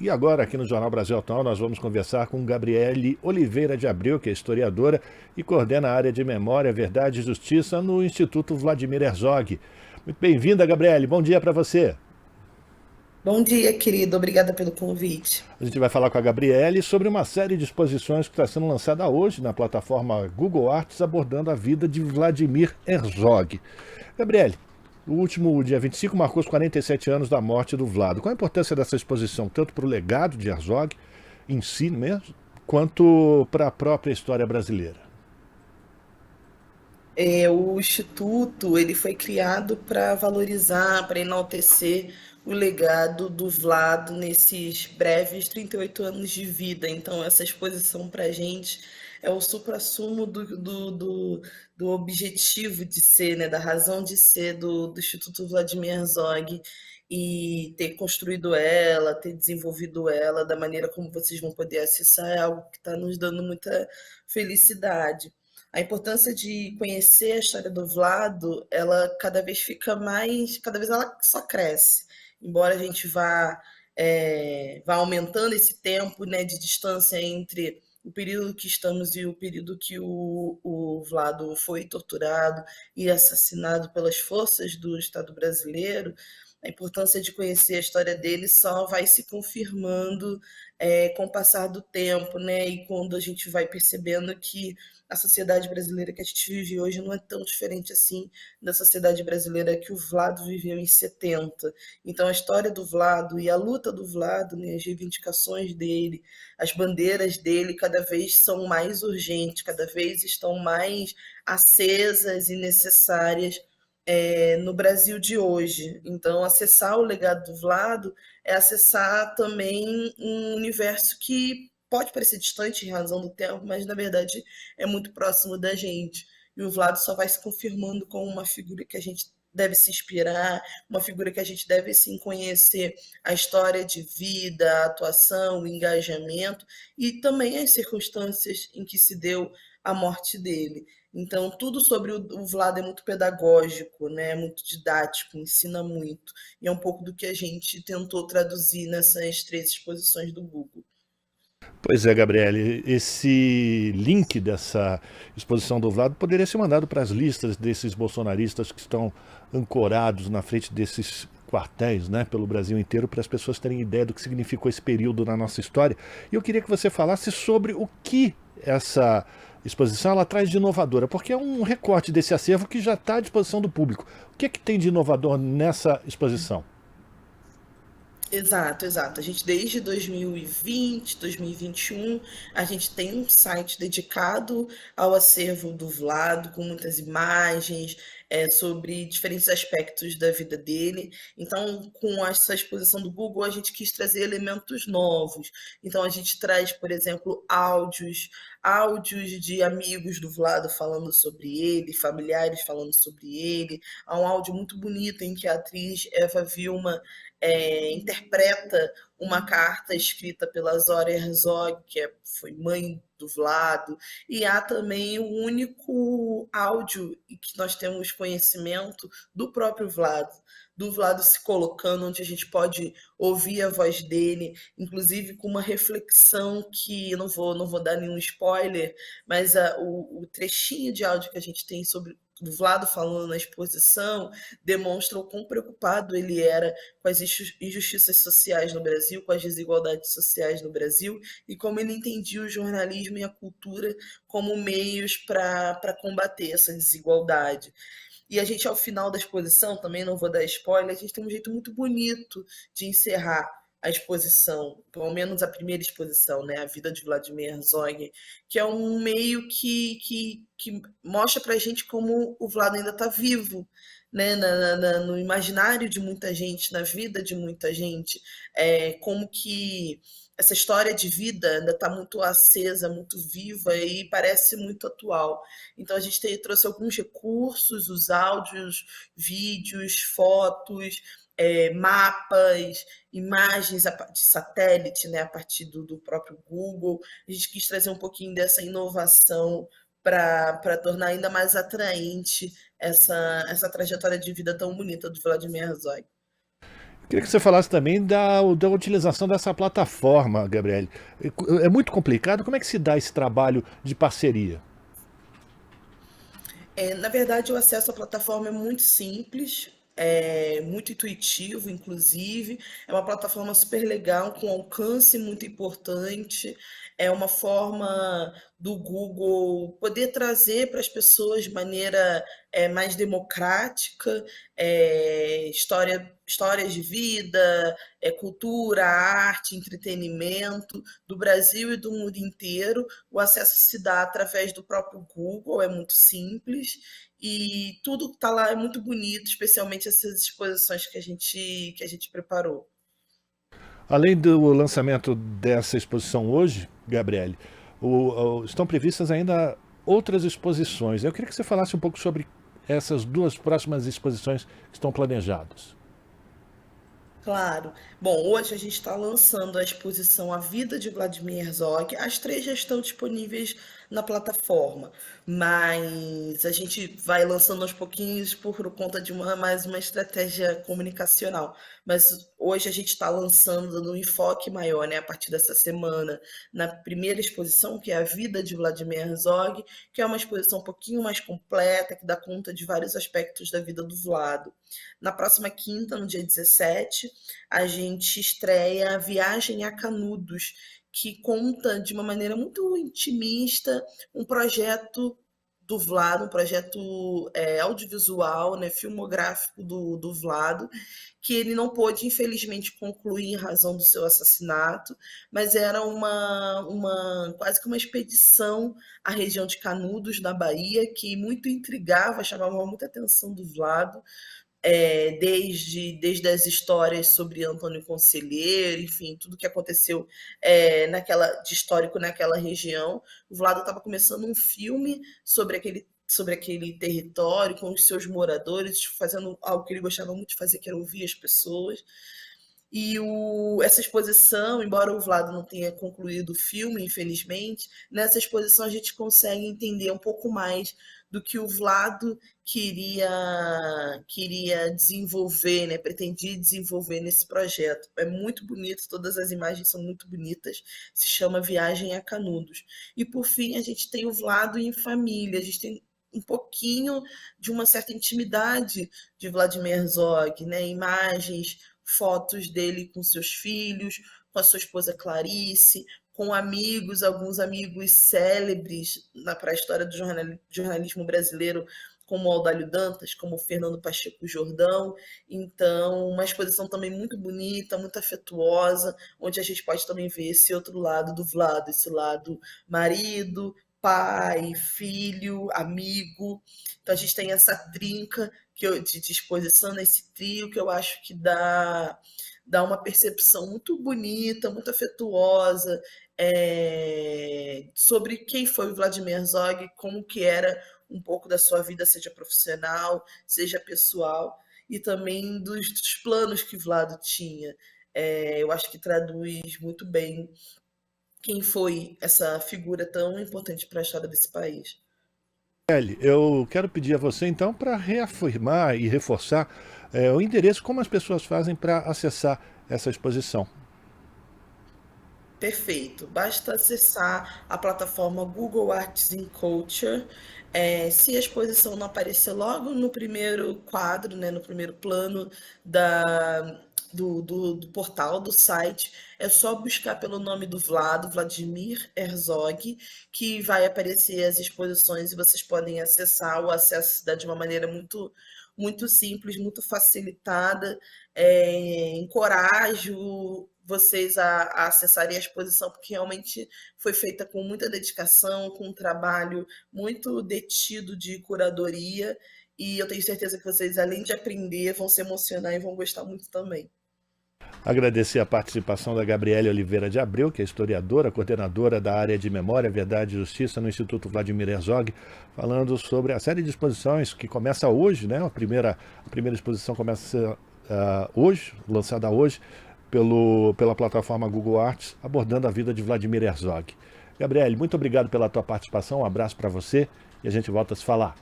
E agora, aqui no Jornal Brasil Atual, nós vamos conversar com Gabriele Oliveira de Abreu, que é historiadora e coordena a área de Memória, Verdade e Justiça no Instituto Vladimir Herzog. Muito bem-vinda, Gabriele. Bom dia para você. Bom dia, querido. Obrigada pelo convite. A gente vai falar com a Gabriele sobre uma série de exposições que está sendo lançada hoje na plataforma Google Arts, abordando a vida de Vladimir Herzog. Gabriele, o último dia 25 marcou os 47 anos da morte do Vlado. Qual a importância dessa exposição, tanto para o legado de Herzog em si mesmo, quanto para a própria história brasileira? O Instituto ele foi criado para valorizar, para enaltecer o legado do Vlado nesses breves 38 anos de vida. Então, essa exposição para a gente é o suprassumo do objetivo de ser, né, da razão de ser do Instituto Vladimir Herzog e ter construído ela, ter desenvolvido ela da maneira como vocês vão poder acessar é algo que está nos dando muita felicidade. A importância de conhecer a história do Vlado, ela cada vez fica mais, cada vez ela só cresce. Embora a gente vá aumentando esse tempo, né, de distância entre o período que estamos e o período que o Vlado foi torturado e assassinado pelas forças do Estado brasileiro, a importância de conhecer a história dele só vai se confirmando com o passar do tempo, né? E quando a gente vai percebendo que a sociedade brasileira que a gente vive hoje não é tão diferente assim da sociedade brasileira que o Vlado viveu em 70. Então, a história do Vlado e a luta do Vlado, né, as reivindicações dele, as bandeiras dele, cada vez são mais urgentes, cada vez estão mais acesas e necessárias no Brasil de hoje. Então, acessar o legado do Vlado é acessar também um universo que pode parecer distante em razão do tempo, mas na verdade é muito próximo da gente. E o Vlado só vai se confirmando como uma figura que a gente deve se inspirar, uma figura que a gente deve sim conhecer a história de vida, a atuação, o engajamento e também as circunstâncias em que se deu a morte dele. Então, tudo sobre o Vlado é muito pedagógico, né? É muito didático, ensina muito. E é um pouco do que a gente tentou traduzir nessas três exposições do Google. Pois é, Gabriele, esse link dessa exposição do Vlado poderia ser mandado para as listas desses bolsonaristas que estão ancorados na frente desses quartéis, né, pelo Brasil inteiro, para as pessoas terem ideia do que significou esse período na nossa história. E eu queria que você falasse sobre o que essa exposição ela traz de inovadora, porque é um recorte desse acervo que já está à disposição do público. O que é que tem de inovador nessa exposição? Exato, exato. A gente desde 2020, 2021, a gente tem um site dedicado ao acervo do Vlado, com muitas imagens, sobre diferentes aspectos da vida dele. Então, com essa exposição do Google, a gente quis trazer elementos novos. Então, a gente traz, por exemplo, áudios de amigos do Vlado falando sobre ele, familiares falando sobre ele. Há um áudio muito bonito em que a atriz Eva Vilma interpreta uma carta escrita pela Zora Herzog, foi mãe do Vlado, e há também o único áudio que nós temos conhecimento do Vlado se colocando, onde a gente pode ouvir a voz dele, inclusive com uma reflexão que eu não vou dar nenhum spoiler, mas o trechinho de áudio que a gente tem sobre do Vlado falando na exposição demonstra o quão preocupado ele era com as injustiças sociais no Brasil, com as desigualdades sociais no Brasil e como ele entendia o jornalismo e a cultura como meios para combater essa desigualdade. E a gente, ao final da exposição, também não vou dar spoiler, a gente tem um jeito muito bonito de encerrar a exposição, pelo menos a primeira exposição, né, a vida de Vladimir Herzog, que é um meio que mostra para a gente como o Vlado ainda está vivo, né, no imaginário de muita gente, na vida de muita gente, como que essa história de vida ainda está muito acesa, muito viva e parece muito atual. Então a gente trouxe alguns recursos, os áudios, vídeos, fotos, mapas, imagens de satélite, né, a partir do próprio Google. A gente quis trazer um pouquinho dessa inovação para tornar ainda mais atraente essa trajetória de vida tão bonita do Vladimir Herzog. Queria que você falasse também da utilização dessa plataforma, Gabriele. É muito complicado. Como é que se dá esse trabalho de parceria? Na verdade, o acesso à plataforma é muito simples, é muito intuitivo, inclusive. É uma plataforma super legal, com alcance muito importante. É uma forma do Google poder trazer para as pessoas de maneira mais democrática, histórias de vida, cultura, arte, entretenimento do Brasil e do mundo inteiro. O acesso se dá através do próprio Google, é muito simples e tudo que está lá é muito bonito, especialmente essas exposições que a gente preparou. Além do lançamento dessa exposição hoje, Gabriele, estão previstas ainda outras exposições. Eu queria que você falasse um pouco sobre essas duas próximas exposições que estão planejadas. Claro. Bom, hoje a gente está lançando a exposição A Vida de Vladimir Herzog. As três já estão disponíveis na plataforma, mas a gente vai lançando aos pouquinhos por conta de mais uma estratégia comunicacional. Mas hoje a gente está lançando no enfoque maior, né, a partir dessa semana, na primeira exposição, que é A Vida de Vladimir Herzog, que é uma exposição um pouquinho mais completa, que dá conta de vários aspectos da vida do Vlado. Na próxima quinta, no dia 17, a gente estreia Viagem a Canudos, que conta de uma maneira muito intimista um projeto do Vlado, um projeto audiovisual, né, filmográfico do Vlado, que ele não pôde, infelizmente, concluir em razão do seu assassinato, mas era quase que uma expedição à região de Canudos, na Bahia, que muito intrigava, chamava muita atenção do Vlado, desde as histórias sobre Antônio Conselheiro, enfim, tudo que aconteceu de histórico naquela região. O Vlado estava começando um filme sobre aquele território, com os seus moradores, fazendo algo que ele gostava muito de fazer, que era ouvir as pessoas. E essa exposição, embora o Vlado não tenha concluído o filme, infelizmente, nessa exposição a gente consegue entender um pouco mais do que o Vlado queria desenvolver, né? Pretendia desenvolver nesse projeto. É muito bonito, todas as imagens são muito bonitas. Se chama Viagem a Canudos. E por fim, a gente tem o Vlado em família. A gente tem um pouquinho de uma certa intimidade de Vladimir Herzog, né? Imagens, fotos dele com seus filhos, com a sua esposa Clarice, com amigos, alguns amigos célebres para a história do jornalismo brasileiro, como Audálio Dantas, como Fernando Pacheco Jordão. Então, uma exposição também muito bonita, muito afetuosa, onde a gente pode também ver esse outro lado do Vlado, esse lado marido, pai, filho, amigo. Então a gente tem essa trinca de exposição nesse trio que eu acho que dá uma percepção muito bonita, muito afetuosa, sobre quem foi o Vladimir Herzog, como que era um pouco da sua vida, seja profissional, seja pessoal, e também dos planos que Vlado tinha. Eu acho que traduz muito bem quem foi essa figura tão importante para a história desse país. Kelly, eu quero pedir a você então para reafirmar e reforçar o endereço, como as pessoas fazem para acessar essa exposição. Perfeito. Basta acessar a plataforma Google Arts in Culture. Se a exposição não aparecer logo no primeiro quadro, né, no primeiro plano do portal, do site, é só buscar pelo nome do Vlado, Vladimir Herzog, que vai aparecer as exposições e vocês podem acessar. O acesso se dá de uma maneira muito, muito simples, muito facilitada. Encorajo vocês a acessarem a exposição, porque realmente foi feita com muita dedicação, com um trabalho muito detido de curadoria, e eu tenho certeza que vocês, além de aprender, vão se emocionar e vão gostar muito também. Agradecer a participação da Gabriele Oliveira de Abreu, que é historiadora, coordenadora da área de Memória, Verdade e Justiça no Instituto Vladimir Herzog, falando sobre a série de exposições que começa hoje, né? A primeira exposição começa hoje, lançada hoje, pela plataforma Google Arts, abordando a vida de Vladimir Herzog. Gabriele, muito obrigado pela tua participação, um abraço para você e a gente volta a se falar.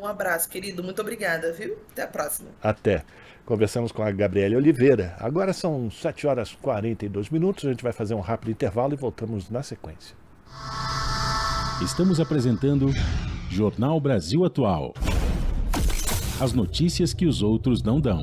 Um abraço, querido. Muito obrigada, viu? Até a próxima. Até. Conversamos com a Gabriele Oliveira. Agora são 7 horas e 42 minutos. A gente vai fazer um rápido intervalo e voltamos na sequência. Estamos apresentando Jornal Brasil Atual. As notícias que os outros não dão.